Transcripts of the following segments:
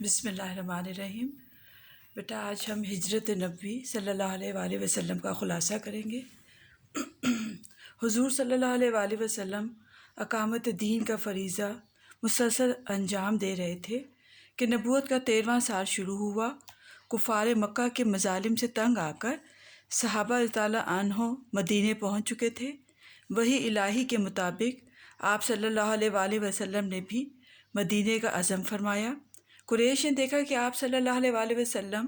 بسم اللہ الرحمن الرحیم۔ بیٹا آج ہم ہجرت نبوی صلی اللہ علیہ وآلہ وسلم کا خلاصہ کریں گے۔ حضور صلی اللہ علیہ وآلہ وسلم اقامت دین کا فریضہ مسلسل انجام دے رہے تھے کہ نبوت کا 13واں سال شروع ہوا۔ کفار مکہ کے مظالم سے تنگ آ کر صحابہ رضی اللہ عنہ مدینے پہنچ چکے تھے۔ وحی الہی کے مطابق آپ صلی اللہ علیہ وآلہ وسلم نے بھی مدینے کا عزم فرمایا۔ قریش نے دیکھا کہ آپ صلی اللہ علیہ وآلہ وسلم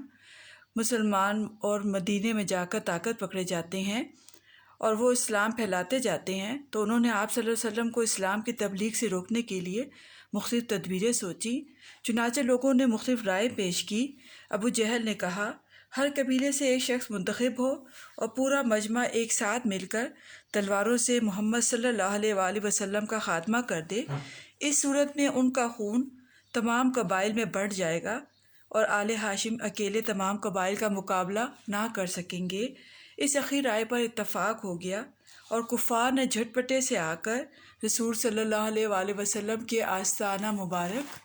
مسلمان اور مدینے میں جا کر طاقت پکڑے جاتے ہیں اور وہ اسلام پھیلاتے جاتے ہیں، تو انہوں نے آپ صلی اللہ علیہ وسلم کو اسلام کی تبلیغ سے روکنے کے لیے مختلف تدبیریں سوچی۔ چنانچہ لوگوں نے مختلف رائے پیش کی۔ ابو جہل نے کہا، ہر قبیلے سے ایک شخص منتخب ہو اور پورا مجمع ایک ساتھ مل کر تلواروں سے محمد صلی اللہ علیہ وآلہ وسلم کا خاتمہ کر دے۔ اس صورت میں ان کا خون تمام قبائل میں بڑھ جائے گا اور آل ہاشم اکیلے تمام قبائل کا مقابلہ نہ کر سکیں گے۔ اس اخیر رائے پر اتفاق ہو گیا اور کفار نے جھٹپٹے سے آ کر رسول صلی اللہ علیہ وآلہ وسلم کے آستانہ مبارک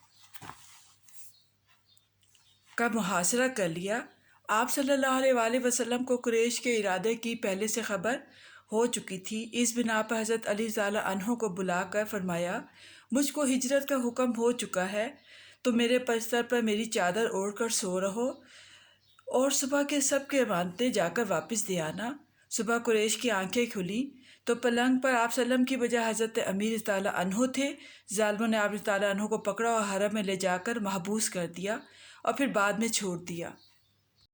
کا محاصرہ کر لیا۔ آپ صلی اللہ علیہ وآلہ وسلم کو قریش کے ارادے کی پہلے سے خبر ہو چکی تھی۔ اس بنا پر حضرت علی رضی اللہ عنہ کو بلا کر فرمایا، مجھ کو ہجرت کا حکم ہو چکا ہے تو میرے بستر پر میری چادر اوڑھ کر سو رہو اور صبح کے سب کے مانتے جا کر واپس دے آنا۔ صبح قریش کی آنکھیں کھلیں تو پلنگ پر آپ صلی اللہ علیہ وسلم کی بجائے حضرت امیر رضی اللہ عنہ تھے۔ ظالموں نے آپ رضی اللہ عنہ کو پکڑا اور حرم میں لے جا کر محبوس کر دیا اور پھر بعد میں چھوڑ دیا۔